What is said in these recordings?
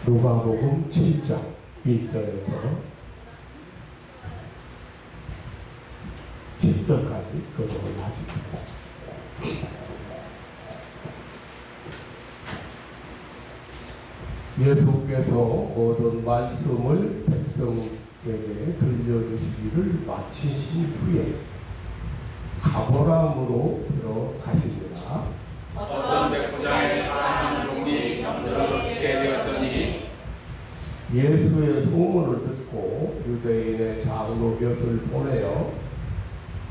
누가복음 7장 1절에서 7절까지 교독을 하시겠습니다. 예수께서 모든 말씀을 백성에게 들려주시기를 마치신 후에 가버나움으로 들어가시니라. 어떤 백부장의 사람 한 종이 병들어 죽게 되었더니 예수의 소문을 듣고 유대인의 장로 몇을 보내어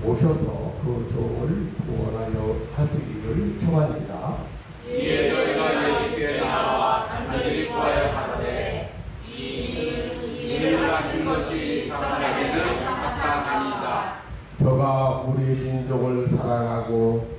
오셔서 그 종을 구원하여 하시기를 청하니라. 이에 저희가 예수께 나와 간절히 구하여 가로되 이 일을 하신 것이 사람에게는 합당하니이다. 저가 우리 민족을 사랑하고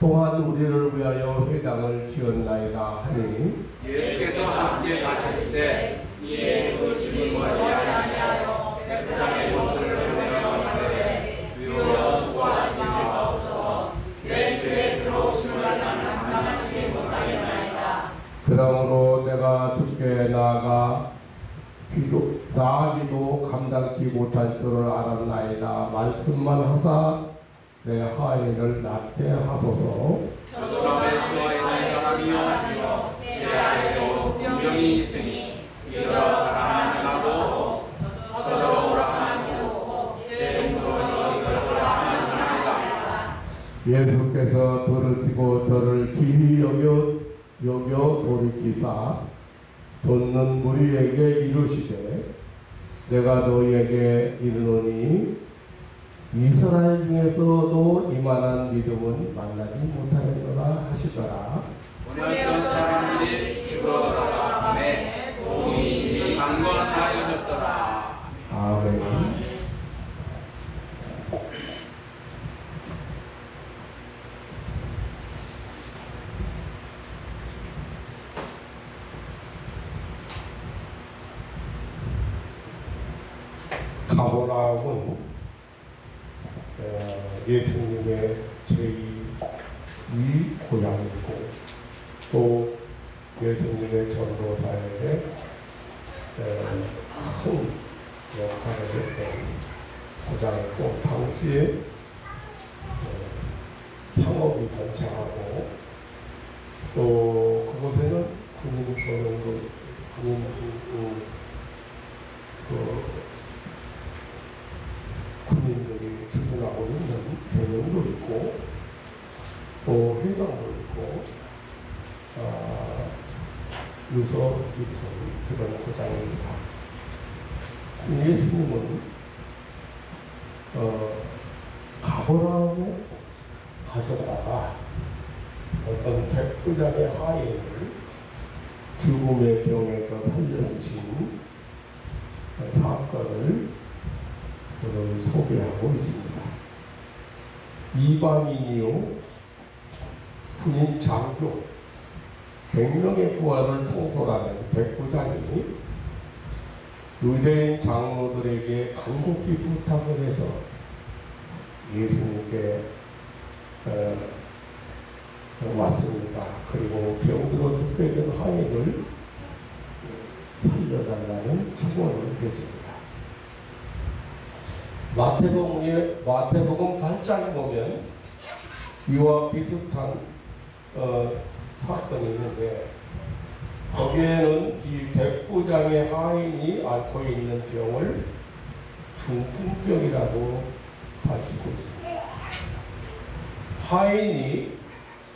또한 우리를 위하여 회당을 지었나이다 하니 예수께서 함께 가실새 이에 그 집을 멀리 아니하여 백부장의 모들을 보내어 가로되 주여 수고하시옵소서 내 집에 들어오심을 나는 감당하시지 못하겠나이다. 그러므로 내가 주께 나아기도 감당치 못할 줄을 알았나이다. 말씀만 하사 내 하인을 낫게 하소서. 저도 라벨 수와 있는 사람이요 제 아래도 분명히 있으니 이르러 가라 하고 저더러 오라 하고 제 종도 이것을 하라 하나이다. 예수께서 들으시고 저를 기히 여겨 돌이키사 돕는 무리에게 이르시되 내가 너희에게 이르노니 이스라엘 중에서도 이만한 믿음은 만나지 못하였노라 하시더라. 보냈던 사람들이 집으로 돌아가매 종이 강건하여졌더라. 아멘. 가버나움은 예수님의 제2 고향이고 또 예수님의 전도사에게 큰 역할을 했던 고장이고 당시에 상업이 번창하고 또 그곳에는 군인들이 추진하고 있는 경영도 있고 또 회장도 있고 유서 깊은 그런 고장입니다. 예수님은 가버나움에 가셨다가 어떤 백부장의 하인을 죽음의 병에서 살려주신 사건을 오늘 소개하고 있습니다. 이방인이요 군인 장교 100명의 부하를 통솔하는 백부장이 유대인 장로들에게 간곡히 부탁을 해서 예수님께 왔습니다. 그리고 병들어 죽게 된 하인을 살려달라는 청원을 했습니다. 마태복음 8장에 보면 이와 비슷한 사건이 있는데 거기에는 이 백부장의 하인이 앓고 있는 병을 중풍병이라고 밝히고 있습니다. 하인이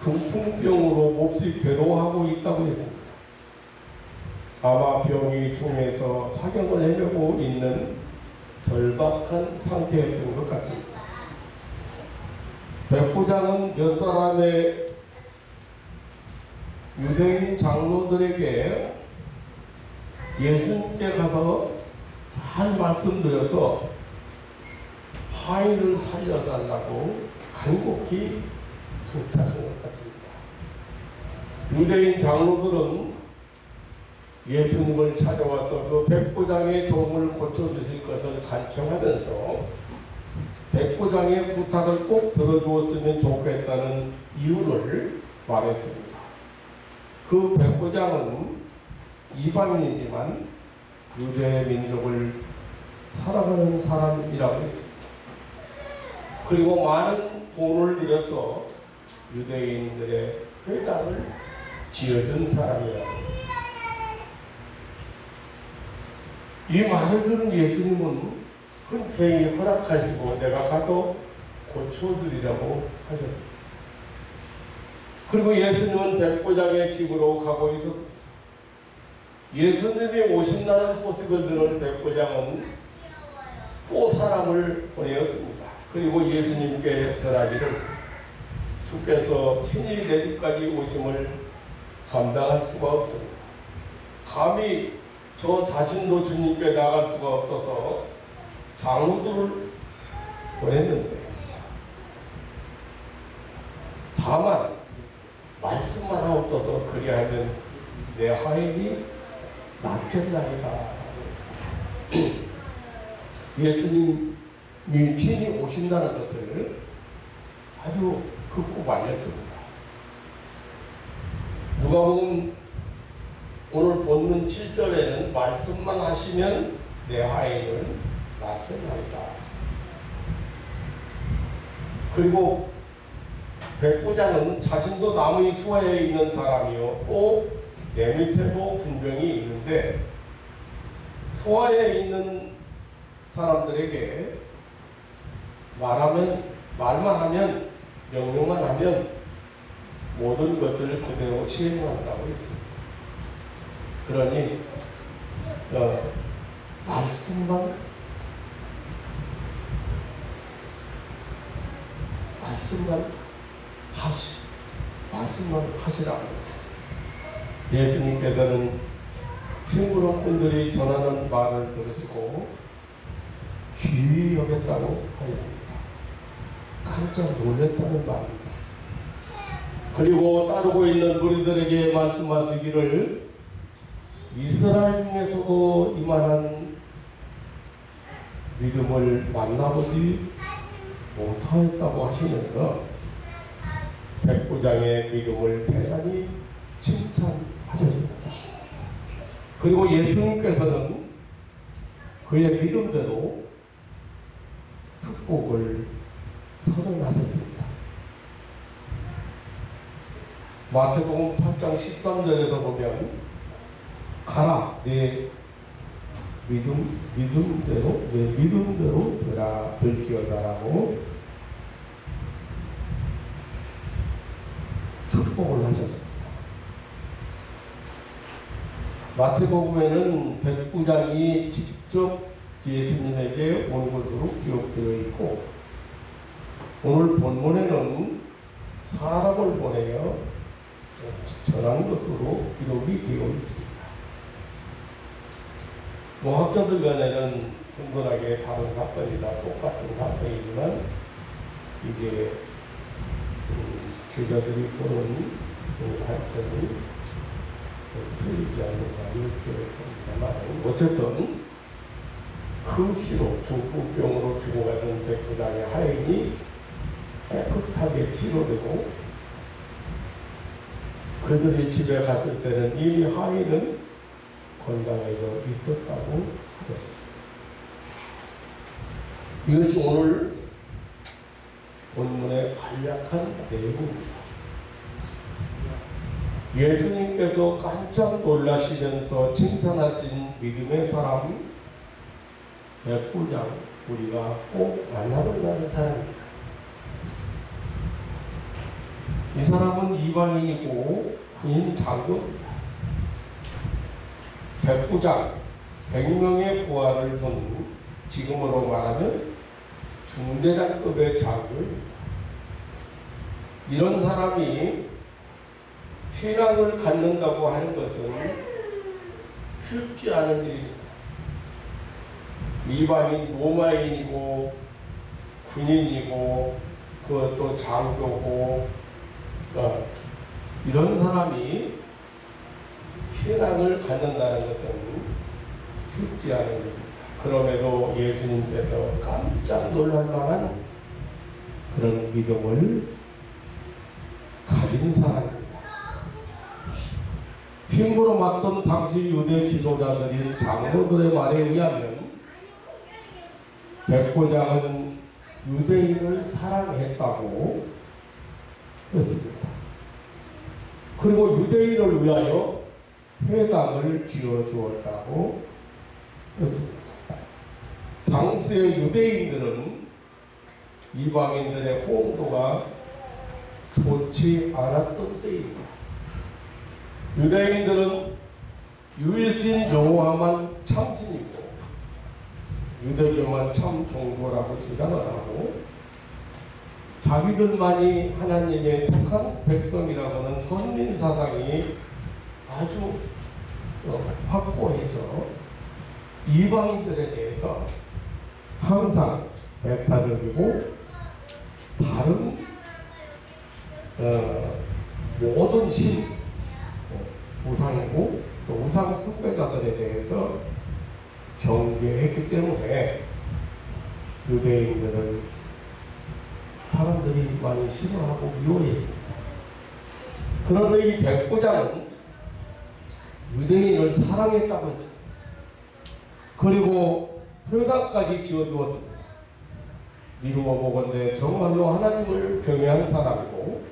중풍병으로 몹시 괴로워하고 있다고 했습니다. 아마 병이 중에서 사경을 하려고 있는 절박한 상태였던 것 같습니다. 백부장은 몇 사람의 유대인 장로들에게 예수님께 가서 잘 말씀드려서 하인을 살려달라고 간곡히 부탁한 것 같습니다. 유대인 장로들은 예수님을 찾아와서 그 백부장의 종을 고쳐주실 것을 간청하면서 백부장의 부탁을 꼭 들어주었으면 좋겠다는 이유를 말했습니다. 그 백부장은 이방인이지만 유대 민족을 사랑하는 사람이라고 했습니다. 그리고 많은 돈을 들여서 유대인들의 회당을 지어준 사람이라고 합니다. 이 말을 들은 예수님은 흔쾌히 허락하시고 내가 가서 고쳐드리라고 하셨습니다. 그리고 예수님은 백부장의 집으로 가고 있었습니다. 예수님이 오신다는 소식을 들은 백부장은 또 사람을 보내었습니다. 그리고 예수님께 전하기를 주께서 친히 내 집까지 오심을 감당할 수가 없습니다. 감히 저 자신도 주님께 나갈 수가 없어서 장로들을 보냈는데 다만 말씀만 하옵소서 그리하면 내 화인이 낫겠나이다. 예수님이 친히 오신다는 것을 아주 극구 알렸습니다. 누가복음 오늘 본문 7절에는 말씀만 하시면 내 화인을 낫겠나이다. 그리고 백부장은 자신도 남의 수하에 있는 사람이요 또 내 밑에도 분명히 있는데 수하에 있는 사람들에게 말만 하면 명령만 하면 모든 것을 그대로 시행한다고 했습니다. 그러니 말씀만 하시라고 했습니다. 예수님께서는 심부름꾼들이 전하는 말을 들으시고 귀히 여겼다고 하였습니다. 깜짝 놀랐다는 말입니다. 그리고 따르고 있는 무리들에게 말씀하시기를 이스라엘 중에서도 이만한 믿음을 만나보지 못하였다고 하시면서 백부장의 믿음을 대단히 칭찬하셨습니다. 그리고 예수님께서는 그의 믿음대로 축복을 선언하셨습니다. 마태복음 8장 13절에서 보면 가라 내 믿음대로 될지어다라고 축복을 하셨습니다. 마태복음에는 백부장이 직접 예수님에게 온 것으로 기록되어 있고 오늘 본문에는 사람을 보내어 전한 것으로 기록이 되어 있습니다. 학자들 간에는 순전하게 다른 사건이다 똑같은 사건이지만 이게 제자들이 보는 관점이 틀리지 않는가 이렇게 봅니다만 어쨌든 큰 시로 중풍병으로 죽어가던 백부장의 하인이 깨끗하게 치료되고 그들이 집에 갔을 때는 이미 하인은 건강해져 있었다고 하겠습니다. 이것이 오늘 본문의 간략한 내용입니다. 예수님께서 깜짝 놀라시면서 칭찬하신 믿음의 사람 백부장 우리가 꼭 만나볼 만한 사람입니다. 이 사람은 이방인이고 군인 장교입니다. 백부장 100명의 부하를 둔 지금으로 말하면 중대장급의 장교입니다. 이런 사람이 신앙을 갖는다고 하는 것은 쉽지 않은 일입니다. 이방인, 로마인이고 군인이고 그것도 장교고 이런 사람이 신앙을 갖는다는 것은 쉽지 않은 일입니다. 그럼에도 예수님께서 깜짝 놀랄 만한 그런 믿음을 가진 사람입니다. 힘으로 맞던 당시 유대 지도자들인 장로들의 말에 의하면 백부장은 유대인을 사랑했다고 했습니다. 그리고 유대인을 위하여 회당을 지어주었다고 했습니다. 당시의 유대인들은 이방인들의 호응도가 좋지 않았던 때입니다. 유대인들은 유일신 여호와만 참신이고 유대교만 참 종교라고 주장을 하고 자기들만이 하나님의 택한 백성이라고는 선민 사상이 아주 확고해서 이방인들에 대해서 항상 배타적이고 다른 모든 신, 우상이고 또 우상 숭배자들에 대해서 정죄했기 때문에 유대인들을 사람들이 많이 싫어하고 미워했습니다. 그런데 이 백부장은 유대인을 사랑했다고 했습니다. 그리고 회당까지 지어주었습니다. 미루어 보건대 정말로 하나님을 경외한 사람이고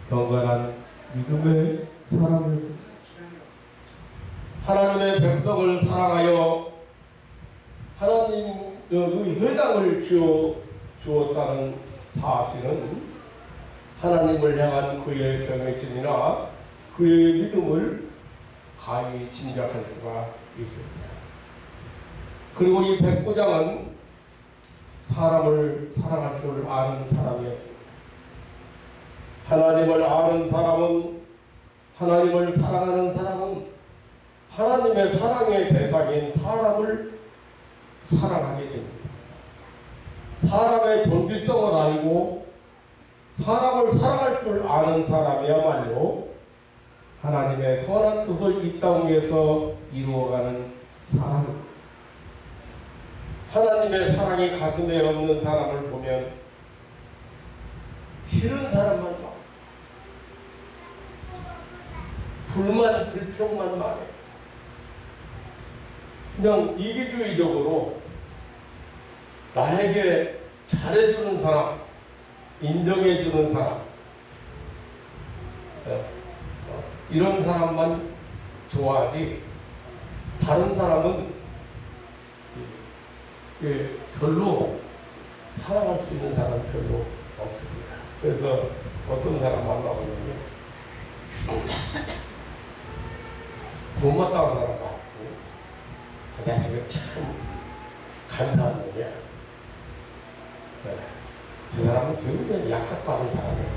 경건한 믿음의 사람이었습니다. 하나님의 백성을 사랑하여 하나님의 회당을 주었다는 사실은 하나님을 향한 그의 경외심이나 그의 믿음을 가히 짐작할 수가 있습니다. 그리고 이 백부장은 사람을 사랑할 줄 아는 사람이었습니다. 하나님을 아는 사람은, 하나님을 사랑하는 사람은 하나님의 사랑의 대상인 사람을 사랑하게 됩니다. 사람의 존귀성을 알고 사람을 사랑할 줄 아는 사람이야말로 하나님의 선한 뜻을 이 땅 위에서 이루어가는 사람입니다. 하나님의 사랑이 가슴에 없는 사람을 보면 싫은 사람만 봐. 불만, 불평만 많아. 그냥 이기주의적으로 나에게 잘해주는 사람, 인정해주는 사람, 이런 사람만 좋아하지 다른 사람은 별로 사랑할 수 있는 사람 별로 없습니다. 그래서 어떤 사람 만나보면 못마땅한 사람 봐. 저 자식은 참 간사한 놈이야. 저 사람은 결국엔 약삭받은 사람이야.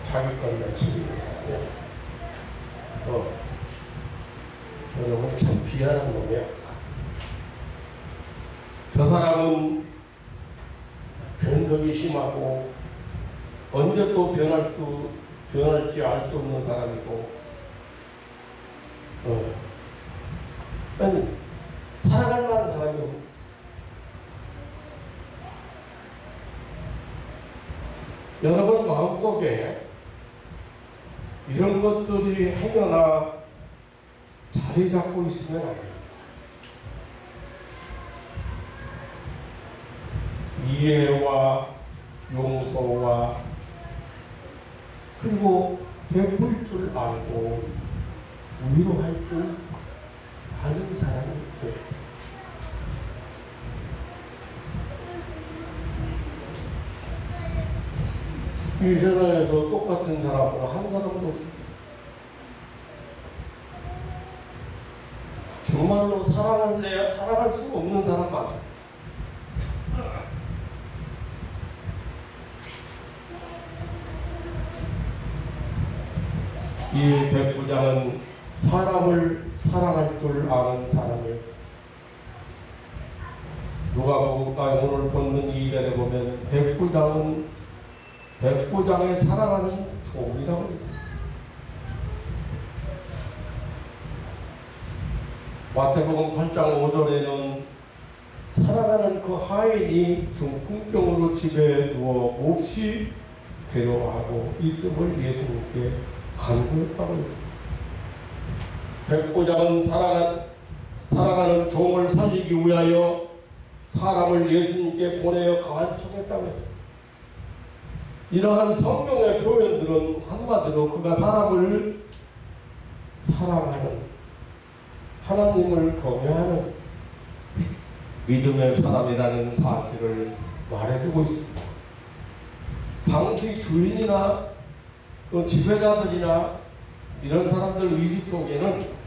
자기 것만 챙기는 사람이야. 저 놈은 참 비하는 놈이야. 저 사람은 변덕이 심하고 언제 또 변할지 알 수 없는 사람이고 살아갈 만한 사람이 없는. 여러분 마음속에 이런 것들이 행여나 자리 잡고 있으면 안 됩니다. 이해와 용서와 그리고 베풀 줄 알고 위로할 줄 아는 사람이 돼요. 이 세상에서 똑같은 사람으로 한 사람도 없습니다. 정말로 사랑할래야 사랑할 수 없는 사람 많습니다. 이 백부장은 사람을 사랑할 줄 아는 사람이었습니다. 누가복음 오늘 본문 2절에 보면 백부장의 사랑하는 종이라고 했습니다. 마태복음 8장 5절에는 사랑하는 그 하인이 중풍병으로 집에 누워 몹시 괴로워하고 있음을 예수님께 간구했다고 했습니다. 백부장은 사랑하는 종을 살리기 위하여 사람을 예수님께 보내어 간청했다고 했습니다. 이러한 성경의 표현들은 한마디로 그가 사람을 사랑하는, 하나님을 경외하는 믿음의 사람이라는 사실을 말해주고 있습니다. 당시 주인이나 또 지배자들이나 이런 사람들 의식 속에는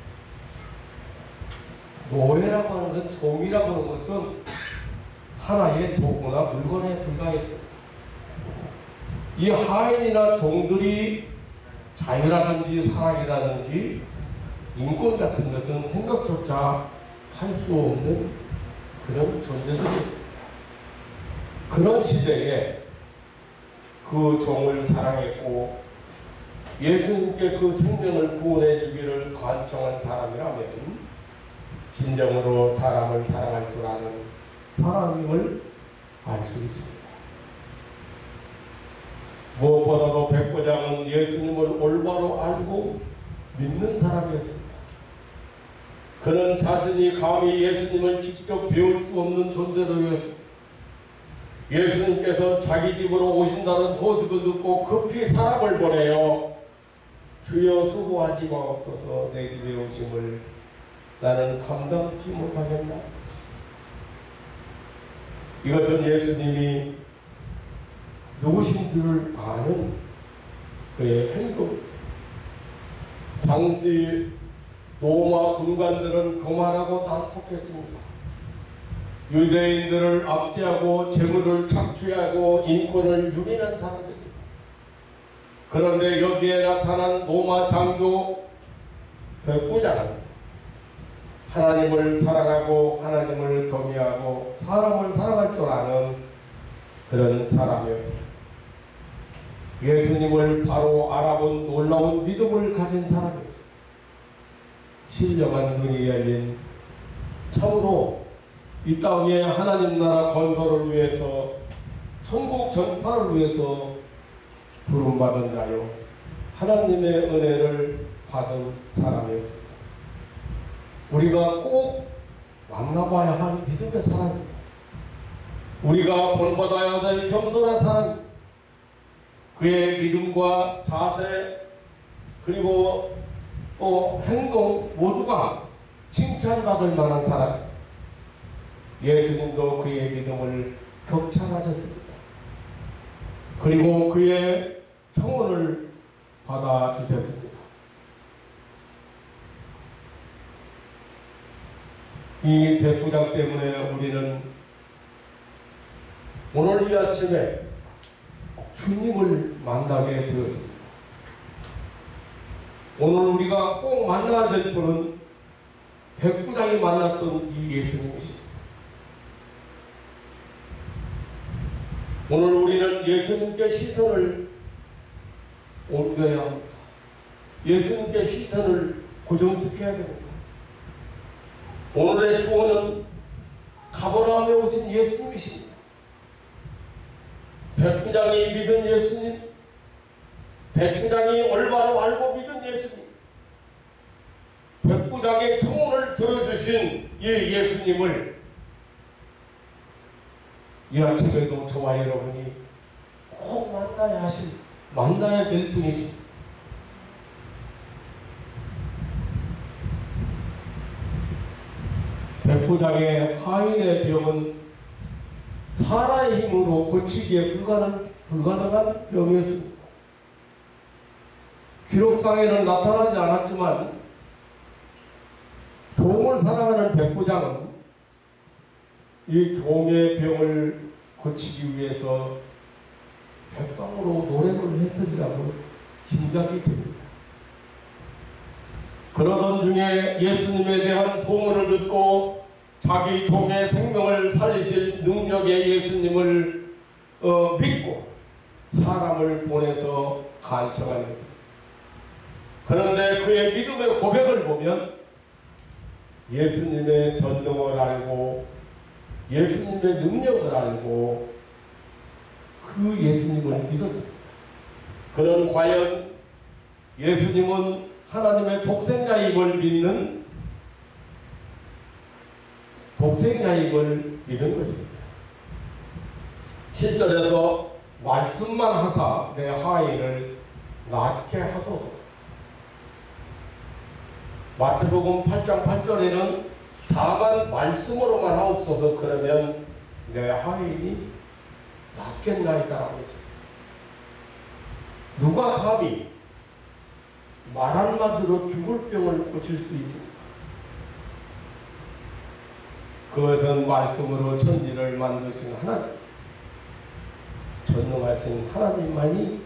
노예라고 하는 것, 종이라고 하는 것은 하나의 도구나 물건에 불과했습니다. 이 하인이나 종들이 자유라든지 사랑이라든지 인권 같은 것은 생각조차 할 수 없는 그런 존재들이었습니다. 그런 시대에 그 종을 사랑했고 예수님께 그 생명을 구원해 주기를 간청한 사람이라면 진정으로 사람을 사랑할 줄 아는 사람임을 알 수 있습니다. 무엇보다도 백부장은 예수님을 올바로 알고 믿는 사람이었습니다. 그는 자신이 감히 예수님을 직접 배울 수 없는 존재로였습니다. 예수님께서 자기 집으로 오신다는 소식을 듣고 급히 사람을 보내요. 주여 수고하지 마옵소서, 내 집에 오심을 나는 감당치 못하겠나. 이것은 예수님이 누구신 줄을 아는 그의 행동. 당시 로마 군관들은 교만하고 난폭했습니다. 유대인들을 압제하고 재물을 착취하고 인권을 유린한 사람들입니다. 그런데 여기에 나타난 로마 장교 백부장은 하나님을 사랑하고 하나님을 경외하고 사람을 사랑할 줄 아는 그런 사람이었습니다. 예수님을 바로 알아본 놀라운 믿음을 가진 사람이었습니다. 신령한 눈이 열린, 참으로 이 땅에 하나님 나라 건설을 위해서, 천국 전파를 위해서 부름받은 자요, 하나님의 은혜를 받은 사람이었습니다. 우리가 꼭 만나봐야 할 믿음의 사람입니다. 우리가 본받아야 될 겸손한 사람입니다. 그의 믿음과 자세 그리고 또 행동 모두가 칭찬받을 만한 사람. 예수님도 그의 믿음을 격찬하셨습니다. 그리고 그의 청혼을 받아주셨습니다. 이 백부장 때문에 우리는 오늘 이 아침에 주님을 만나게 되었습니다. 오늘 우리가 꼭 만나야 될 분은 백부장이 만났던 이 예수님이십니다. 오늘 우리는 예수님께 시선을 옮겨야 합니다. 예수님께 시선을 고정시켜야 됩니다. 오늘의 주어는 가버나움에 오신 예수님이십니다. 백부장이 믿은 예수님, 백부장이 올바로 알고 믿은 예수님, 백부장의 청혼을 들어주신 이 예수님을 이 아침에도 저와 여러분이 꼭 만나야 될 분이십니다. 백부장의 하인의 병은 사람의 힘으로 고치기에 불가능한 병이었습니다. 기록상에는 나타나지 않았지만 종을 사랑하는 백부장은 이 종의 병을 고치기 위해서 백방으로 노래를 했으리라고 짐작이 됩니다. 그러던 중에 예수님에 대한 소문을 듣고 자기 종의 생명을 살리실 능력의 예수님을 믿고 사람을 보내서 간청하는 것입니다. 그런데 그의 믿음의 고백을 보면 예수님의 전능을 알고 예수님의 능력을 알고 그 예수님을 믿었습니다. 그는 과연 예수님은 하나님의 독생자임을 믿는 것입니다. 7절에서 말씀만 하사 내 하인을 낫게 하소서. 마태복음 8장 8절에는 다만 말씀으로만 하옵소서, 그러면 내 하인이 낫겠나이다라고 했습니다. 누가 감히 말 한마디로 죽을 병을 고칠 수 있습니까? 그것은 말씀으로 천지를 만드신 하나님, 전능하신 하나님만이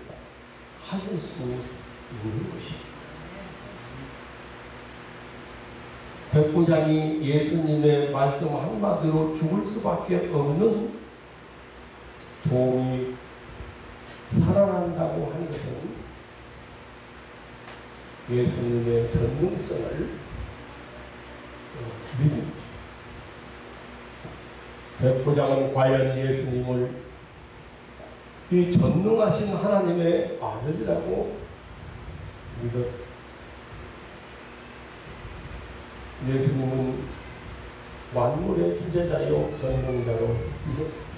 하실 수 있는 것입니다. 백부장이 예수님의 말씀 한마디로 죽을 수밖에 없는 종이 살아난다고 하는 것은 예수님의 전능성을 믿은 것입니다. 백부장은 과연 예수님을 이 전능하신 하나님의 아들이라고 믿었습니다. 예수님은 만물의 주재자요 전능자로 믿었습니다.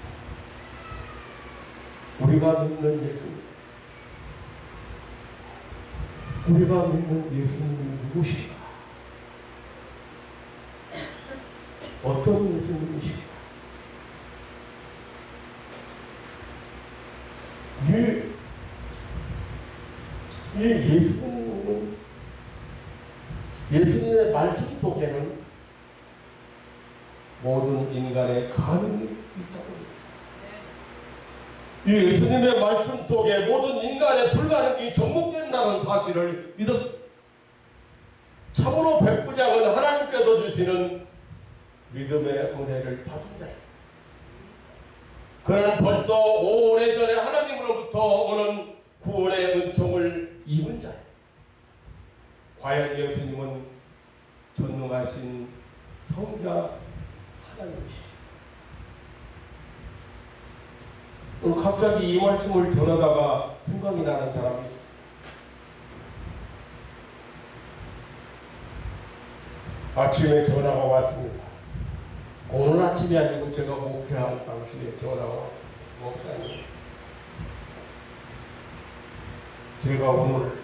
우리가 믿는 예수님, 우리가 믿는 예수님이 누구실까? 어떤 예수님이실까? 이 예수님은, 예수님의 말씀 속에는 모든 인간의 가능이 있다고 했습니다. 이 예수님의 말씀 속에 모든 인간의 불가능이 정복된다는 사실을 믿었습니다. 참으로 백부장은 하나님께서 주시는 믿음의 은혜를 받은 자입니다. 그는 벌써 오래전에 하나님으로부터 오는 구원의 은총을 입은 자예요. 과연 예수님은 전능하신 성자 하나님이시죠. 오늘 갑자기 이 말씀을 전하다가 생각이 나는 사람이 있습니다. 아침에 전화가 왔습니다. 오늘 아침이 아니고 제가 목회할 당시에 전화가 왔습니다. 목사님, 제가 오늘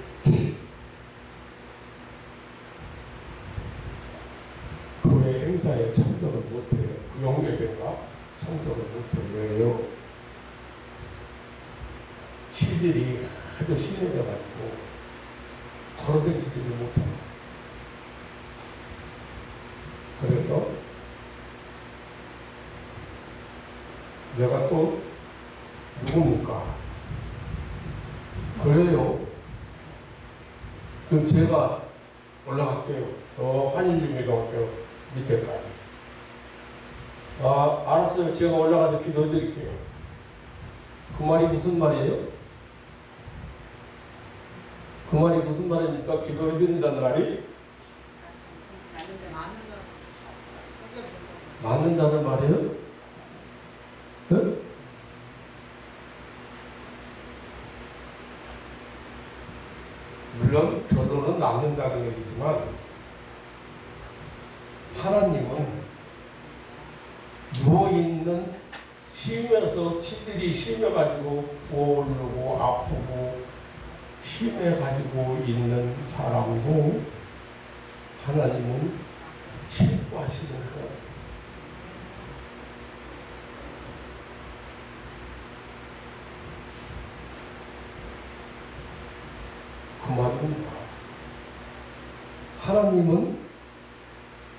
교회 행사에 참석을 못해요. 구역예배인가? 참석을 못해요. 왜요? 치질이 하도 심해져가지고 걸어다니지를 못합니다. 그래서 내가 또 누굽니까? 그래요. 그럼 제가 올라갈게요. 한인중에 갈게요. 밑에까지. 알았어요. 제가 올라가서 기도해드릴게요. 그 말이 무슨 말이에요? 그 말이 무슨 말입니까? 기도해드린다는 말이? 맞는다는 말이에요? 네? 물론 결론은 낳는다는 얘기지만 하나님은 누워있는 쉬면서 치들이 쉬며가지고 부어오르고 아프고 쉬며가지고 있는 사람도 하나님은 치료하시는 거예요. 그 말입니다. 하나님은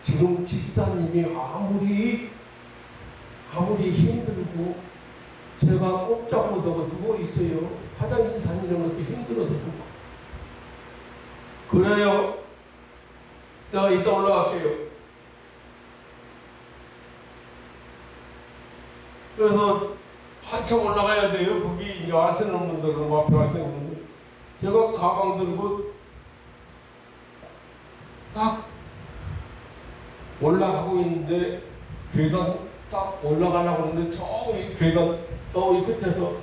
지금 집사님이 아무리 힘들고 제가 꼼짝 못하고 누워있어요. 화장실 다니는 것도 힘들어서 그래요. 내가 이따 올라갈게요. 그래서 한참 올라가야 돼요. 거기 이제 와시는 분들은 앞에 와시는 분들. 제가 가방 들고 딱 올라가고 있는데 계단 딱 올라가려고 하는데 저기 계단 저기 끝에서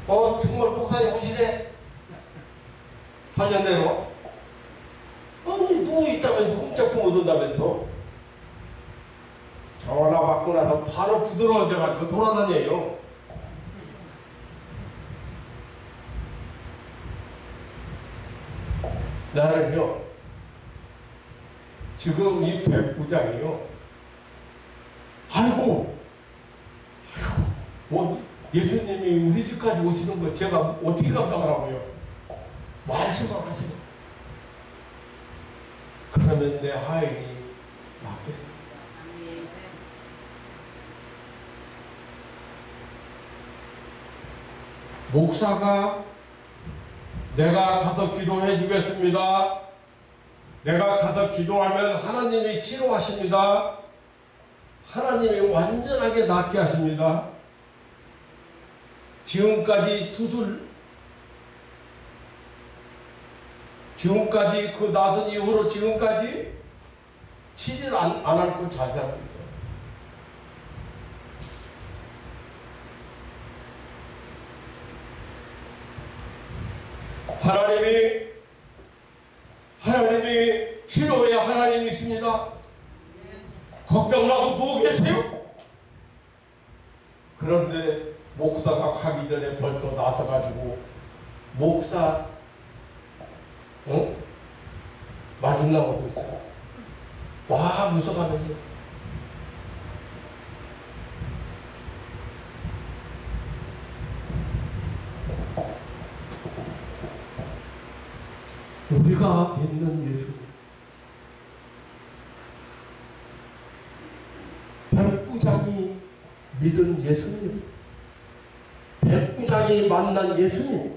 정말 목사님 오시네. 달려내려 아니 누워있다면서 꼼짝 못 온다면서 전화 받고 나서 바로 부드러워져가지고 돌아다녀요. 나는요 지금 이 백부장이요 아이고 뭐 예수님이 우리 집까지 오시는 거 제가 어떻게 감당하라고요? 말씀을 하시고 그러면 내 하인이 낫겠습니다. 목사가 내가 가서 기도해 주겠습니다. 내가 가서 기도하면 하나님이 치료하십니다. 하나님이 완전하게 낫게 하십니다. 지금까지 수술, 지금까지 그 나선 이후로 지금까지 치질 안 앓고 자세하고 있어요. 하나님이 치료의 하나님이십니다. 걱정 마고 누워 계세요. 그런데 목사가 가기 전에 벌써 나서가지고 목사 마중 나오고 있어요. 와 무서워하면서 우리가 믿는 예수 백부장이 믿은 예수님, 백부장이 만난 예수님,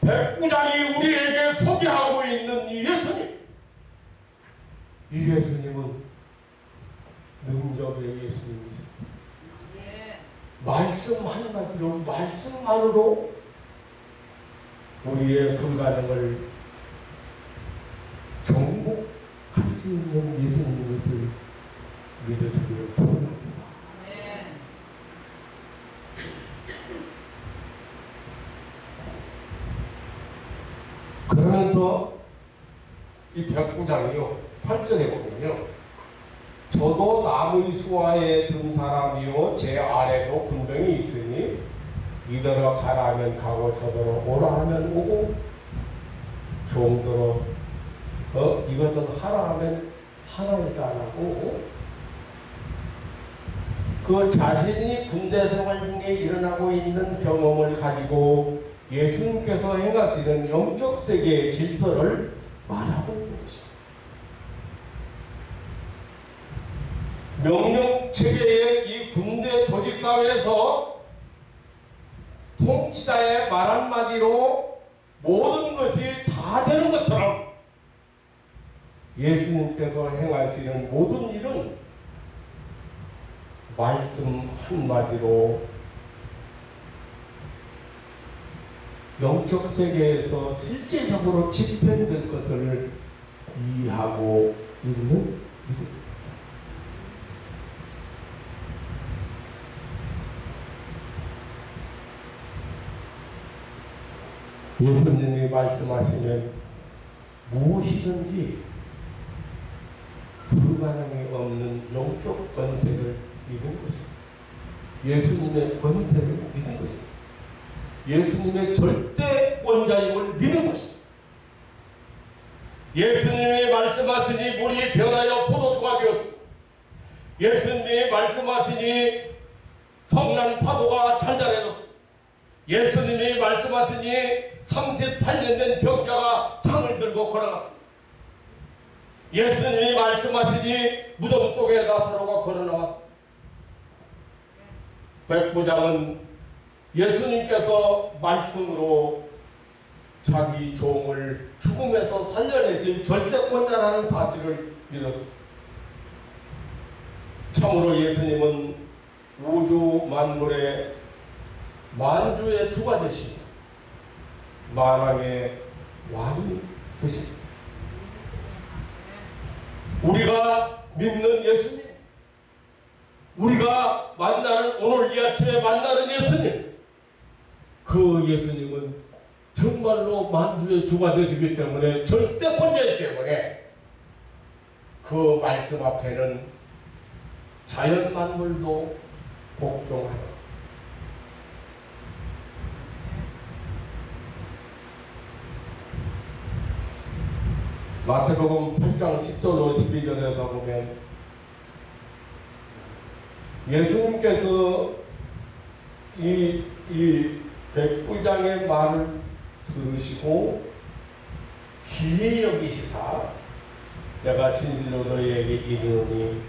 백부장이 우리에게 소개하고 있는 이 예수님, 이 예수님은 능력의 예수님이세요. 말씀 한마디로, 말씀만으로 우리의 불가능을 정복할 수 있는 예수님의 것을 믿으시기를 축원합니다. 그러면서 이 백부장이요 8절에 보면요 저도 나무의 수하에 든 사람이요 제 아래도 군병이 있으니 이더러 가라 하면 가고 저더러 오라 하면 오고 종더러 이것은 하라 하면 하나이다라고 그 자신이 군대 생활 중에 일어나고 있는 경험을 가지고 예수님께서 행하시는 영적 세계의 질서를 말하고 있는 것입니다. 명령 체계의 이 군대 조직 사회에서 통치자의 말 한마디로 모든 것이 다 되는 것처럼 예수님께서 행하시는 모든 일은 말씀 한마디로 영적 세계에서 실제적으로 집행될 것을 이해하고 있는 믿음. 예수님이 말씀하시면 무엇이든지 불가능이 없는 영적 권세를 믿은 것입니다. 예수님의 권세를 믿은 것입니다. 예수님의 절대 권자임을 믿은 것입니다. 예수님이 말씀하시니 물이 변하여 포도주가 되었습니다. 예수님이 말씀하시니 성난 파도가 잔잔해졌습니다. 예수님이 말씀하시니 38년 된 병자가 상을 들고 걸어갔습니다. 예수님이 말씀하시니 무덤 속에 나사로가 걸어나왔습니다. 백부장은 예수님께서 말씀으로 자기 종을 죽음에서 살려내실 절대권자라는 사실을 믿었습니다. 참으로 예수님은 우주 만물의 만주의 주가 되시고 만왕의 왕이 되십니다. 우리가 믿는 예수님, 우리가 만나는 오늘 이 아침에 만나는 예수님, 그 예수님은 정말로 만주의 주가 되시기 때문에 절대권자이기 때문에 그 말씀 앞에는 자연 만물도 복종하여 마태복음 8장 10절로 12절에서 보면 예수님께서 이 백부장의 말을 들으시고 기이 여기시사 내가 진실로 너희에게 이르노니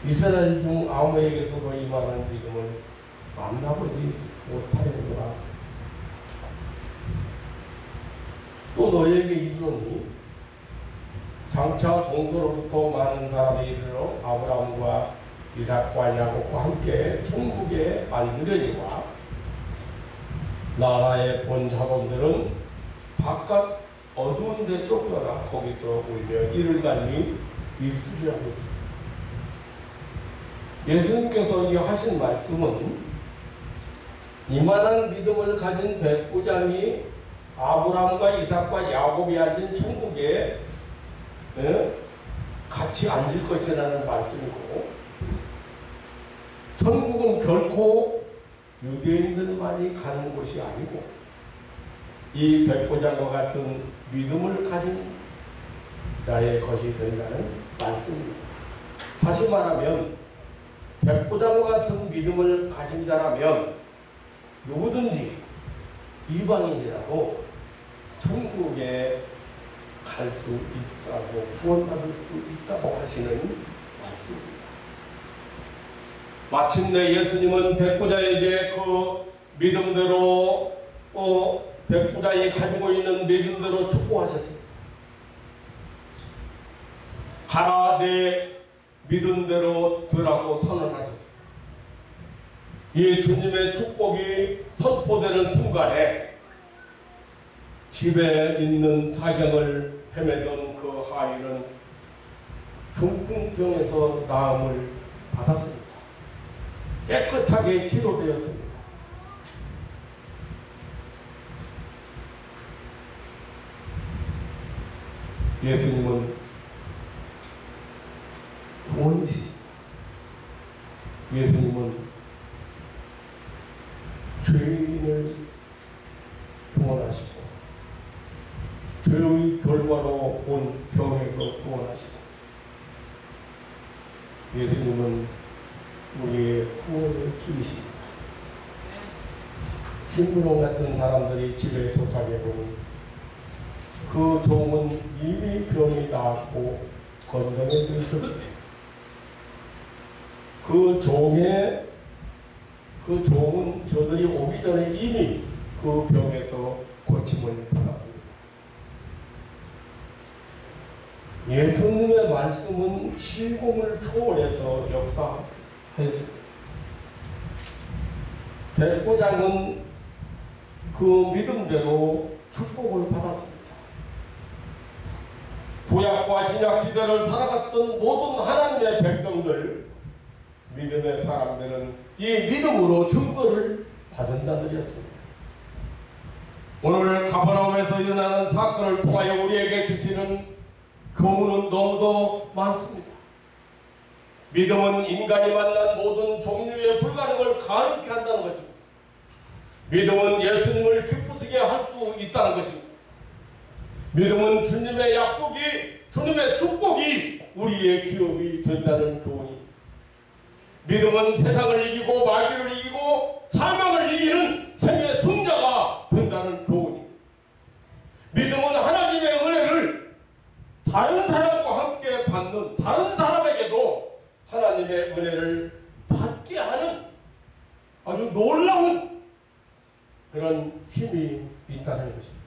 이스라엘 중 아무에게서도 이만한 믿음을 만나보지 못하리라. 또 너희에게 이르노니 장차 동서로부터 많은 사람이 이르러 아브라함과 이삭과 야곱과 함께 천국에 앉으려니와 나라의 본 자본들은 바깥 어두운 데 쫓겨나 거기서 울며 이를 갈미 있으리라고 했습니다. 예수님께서 이 하신 말씀은 이만한 믿음을 가진 백부장이 아브라함과 이삭과 야곱이 앉은 천국에 같이 앉을 것이라는 말씀이고, 천국은 결코 유대인들만이 가는 곳이 아니고 이 백부장과 같은 믿음을 가진 자의 것이 된다는 말씀입니다. 다시 말하면 백부장과 같은 믿음을 가진 자라면 누구든지 이방인이라도 천국에 갈 수 있다고, 구원받을 수 있다고 하시는 말씀입니다. 마침내 예수님은 백부자에게 그 믿음대로 백부장이 가지고 있는 믿음대로 축복하셨습니다. 가라 내 믿음대로 되라고 선언하셨습니다. 이 주님의 축복이 선포되는 순간에 집에 있는 사경을 헤매던 그 하인은 중풍병에서 나음을 받았습니다. 깨끗하게 치료되었습니다. 예수님은 구원이시십니다. 예수님은 죄인을 구원하시고 죄의 결과로 온 병에서 구원하시고, 예수님은 우리의 구원을 주이십니다. 신부용 같은 사람들이 집에 도착해 보니 그 종은 이미 병이 나았고 건강해져 있었습니다. 그 종은 저들이 오기 전에 이미 그 병에서 고침을 받았습니다. 예수님의 말씀은 시공을 초월해서 역사했습니다. 백부장은 그 믿음대로 축복을 받았습니다. 구약과 신약 시대를 살아갔던 모든 하나님의 백성들, 믿음의 사람들은 이 믿음으로 증거를 받은 자들이었습니다. 오늘 가버나움에서 일어나는 사건을 통하여 우리에게 주시는 교훈은 너무도 많습니다. 믿음은 인간이 만난 모든 종류의 불가능을 가능케 한다는 것입니다. 믿음은 예수님을 기쁘시게 할 수 있다는 것입니다. 믿음은 주님의 약속이, 주님의 축복이 우리의 기업이 된다는 교훈입니다. 믿음은 세상을 이기고 마귀를 이기고 사망을 이기는 생의 승자가 된다는 교훈입니다. 믿음은 하나님의 은혜를 다른 사람과 함께 받는, 다른 사람에게도 하나님의 은혜를 받게 하는 아주 놀라운 그런 힘이 있다는 것입니다.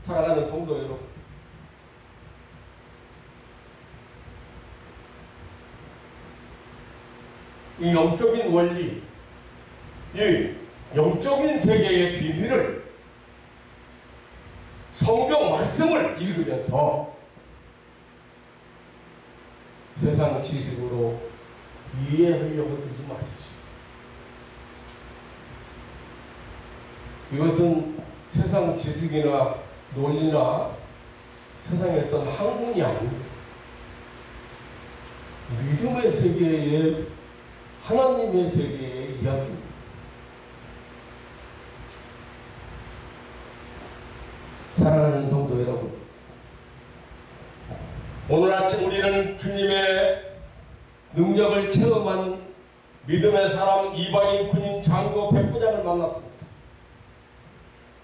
사랑하는 성도 여러분, 이 영적인 원리, 이 영적인 세계의 비밀을 성경 말씀을 읽으면서 세상 지식으로 이해하려고 들지 마십시오. 이것은 세상 지식이나 논리나 세상의 어떤 학문이 아닙니다. 믿음의 세계의 하나님의 세계의 이야기입니다. 사랑하는 성도 여러분, 오늘 아침 우리는 주님의 능력을 체험한 믿음의 사람 이방인 군인 장로 백부장을 만났습니다.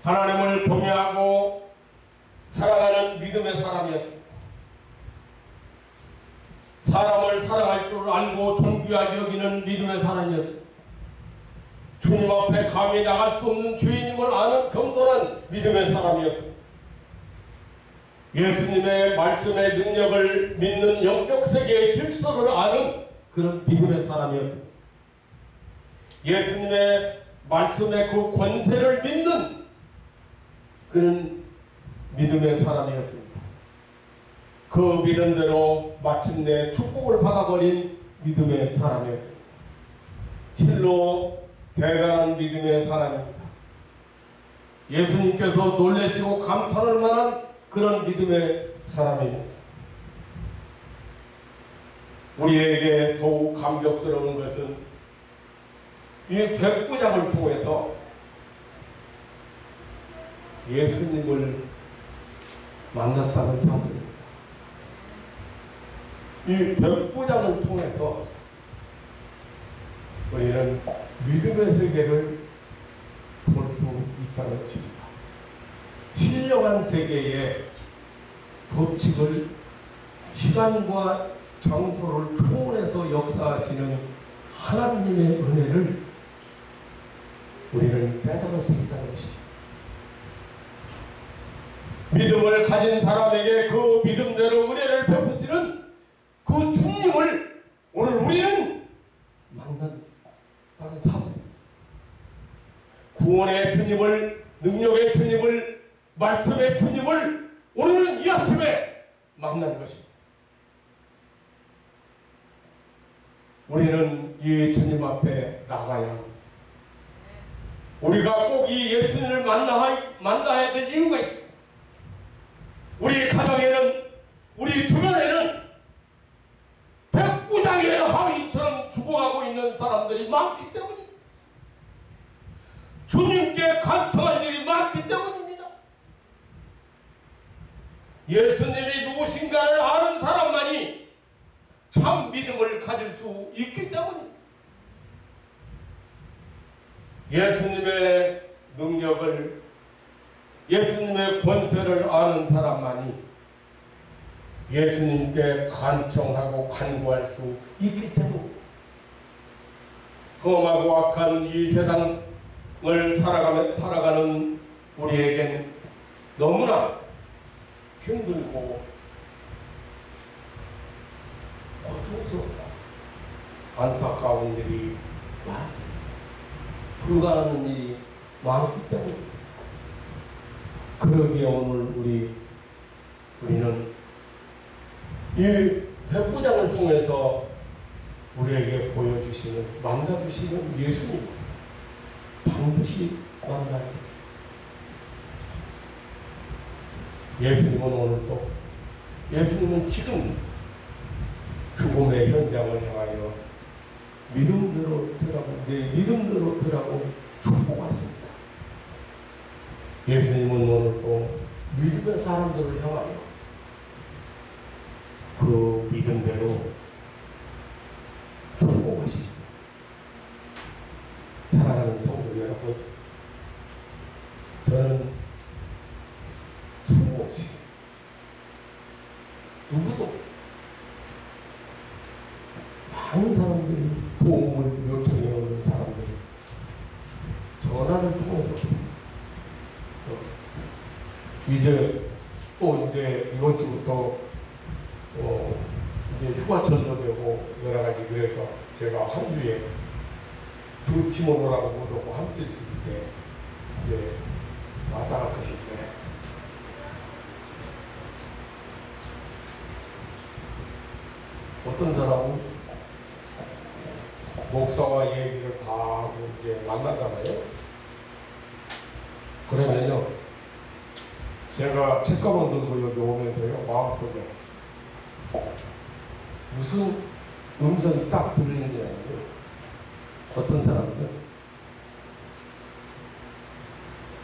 하나님을 경외하고 사랑하는 믿음의 사람이었습니다. 사람을 사랑할 줄 알고 존귀하게 여기는 믿음의 사람이었습니다. 주님 앞에 감히 나갈 수 없는 죄인임을 아는 겸손한 믿음의 사람이었습니다. 예수님의 말씀의 능력을 믿는 영적 세계의 질서를 아는 그런 믿음의 사람이었습니다. 예수님의 말씀의 그 권세를 믿는 그런 믿음의 사람이었습니다. 그 믿음대로 마침내 축복을 받아버린 믿음의 사람이었습니다. 실로 대단한 믿음의 사람입니다. 예수님께서 놀라시고 감탄할 만한 그런 믿음의 사람입니다. 우리에게 더욱 감격스러운 것은 이 백부장을 통해서 예수님을 만났다는 사실입니다. 이 백부장을 통해서 우리는 믿음의 세계를 볼 수 있다는 것입니다. 신령한 세계의 법칙을 시간과 장소를 초월해서 역사하시는 하나님의 은혜를 우리는 깨달을 수 있다는 것이죠. 믿음을 가진 사람에게 그 믿음대로 은혜를 베푸시는 그 주님을 오늘 우리는 만난다는 사실입니다. 구원의 주님을, 능력의 주님을, 말씀의 주님을 오늘은 이 아침에 만난 것입니다. 우리는 이 주님 앞에 나가야 합니다. 우리가 꼭 이 예수님을 만나야 될 이유가 있습니다. 우리 가정에는, 우리 주변에는 백부장의 하위처럼 죽어가고 있는 사람들이 많기 때문입니다. 주님께 간청할 일이 많기 때문입니다. 예수님이 누구신가를 아는 사람만이 참 믿음을 가질 수 있기 때문입니다. 예수님의 능력을, 예수님의 권세를 아는 사람만이 예수님께 간청하고 간구할 수 있기 때문입니다. 험하고 악한 이 세상을 살아가는 우리에겐 너무나 힘들고 고통스럽다, 안타까운 일이 많습니다. 불가능한 일이 많기 때문입니다. 그러기에 오늘 우리는 이 백부장을 통해서 우리에게 보여주시는, 만나주시는 예수님 반드시 만나야 됩니다. 예수님은 오늘도, 예수님은 지금 죽음의 현장을 향하여 믿음대로 들라고, 내 믿음대로 들라고 축복하십니다. 예수님은 오늘도 믿음의 사람들을 향하여 그 믿음대로 축복하십니다. 사랑하는 성도 여러분, 저는 수없이 누구도 많은 사람들이 도움을 요청해 오는 사람들이 전화를 통해서 이제 이번 주부터 이제 휴가철도 되고 여러 가지, 그래서 제가 한 주에 2팀 오라고 못 오고 한 팀 때 이제 왔다 갈 것인데, 어떤 사람은 목사와 얘기를 다 하고 이제 만나잖아요. 그러면요, 제가 책가방 들고 여기 오면서요, 마음속에 무슨 음성이 딱 들리는 게 아니에요. 어떤 사람들은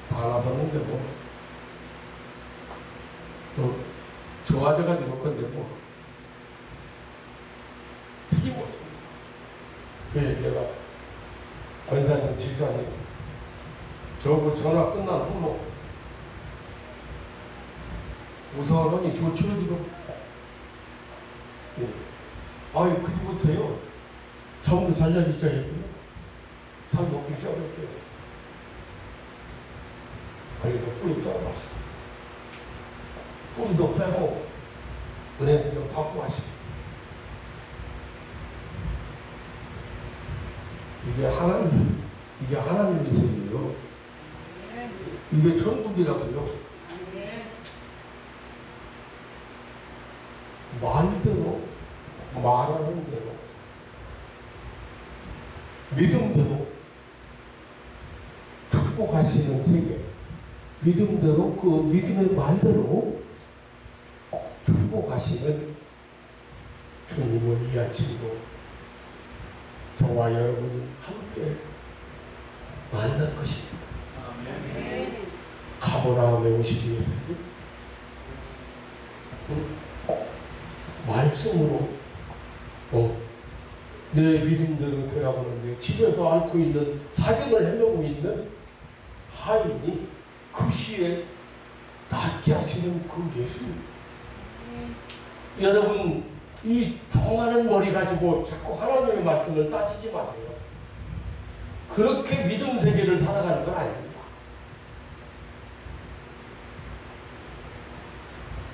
다 나섰는데 또 좋아져가지고 건데 틀림없습니다. 그래서 내가 권사님, 지사님 저거 전화 끝난 후로 우선하니 좋죠 지금. 예. 아유 그때부터요 처음부터 살려기 시작했고요. 참 먹기 시작했어요. 그러니까 뿌리 떨어졌어. 뿌리도 빼고 은혜도 좀 받고 하시고. 이게 하나님의 세계예요. 이게 천국이라고요. 말대로, 말하는 대로, 믿음대로 축복하시는 세계. 믿음대로, 그 믿음의 말대로 축복하시는 주님을 이 아침도 저와 여러분이 함께 만날 것입니다. 가보나움에 오시기 위해서는 말씀으로 내 믿음대로 되라고는데 집에서 앓고 있는 사경을 헤매고 있는 하인이 그 시에 낫게 하시는 그 예수. 여러분 이 조그마한 머리 가지고 자꾸 하나님의 말씀을 따지지 마세요. 그렇게 믿음 세계를 살아가는 건 아닙니다.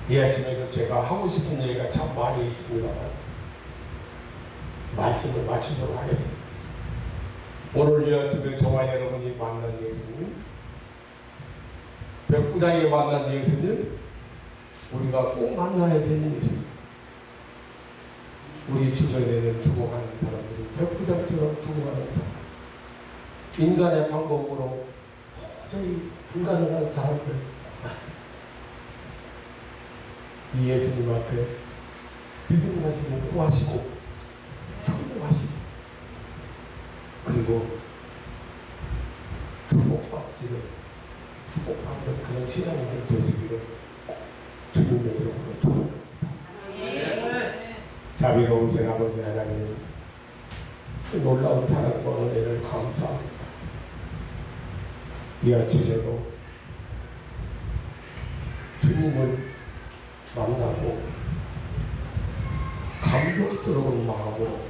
이 아침에도 제가 하고 싶은 얘기가 참 많이 있습니다만 말씀을 마치도록 하겠습니다. 오늘 이 아침에 저와 여러분이 만난 예수님, 백부장에 만난 예수님, 우리가 꼭 만나야 되는 예수님. 우리 주변에는 죽어가는 사람들이 백부장처럼 죽어가는 사람, 인간의 방법으로 도저히 불가능한 사람들 많습니다. 이 예수님 앞에 믿음 가지고 구하시고 축복하시고 그리고 축복받는 그런 신앙인들 되시기를 주님의 이름으로 축복합니다. 자비로우신 아버지 하나님, 그 놀라운 사랑과 은혜를 감사합니다. 이 아침에도 주님을 만나고 감격스러운 마음으로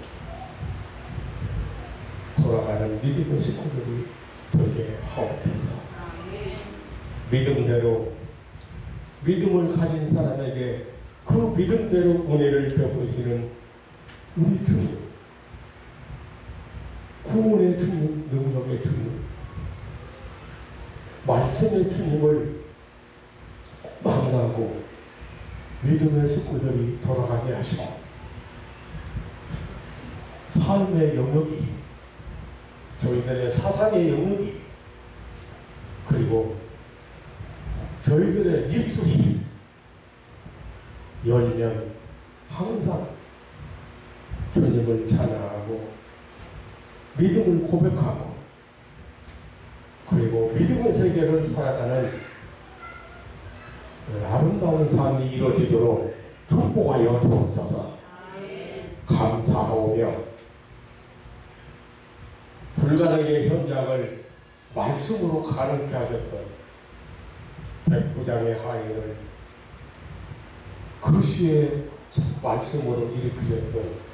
돌아가는 믿음의 식구들이 되게 하옵소서. 믿음대로 믿음을 가진 사람에게 그 믿음대로 은혜를 베푸시는 우리 주님, 구원의 주님, 능력의 주님, 말씀의 주님을 만나고 믿음의 식구들이 돌아가게 하시고 삶의 영역이, 저희들의 사상의 영역이, 그리고 저희들의 입술이 열면 항상 주님을 찬양하고 믿음을 고백하고 그리고 믿음의 세계를 살아가는 아름다운 삶이 이루어지도록 축복하여 주옵소서. 감사하오며 불가능의 현장을 말씀으로 가능케 하셨던 백부장의 하인을 그 시에 말씀으로 일으키셨던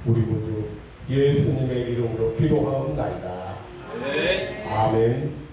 우리 모두 예수님의 이름으로 기도하옵나이다. 아멘.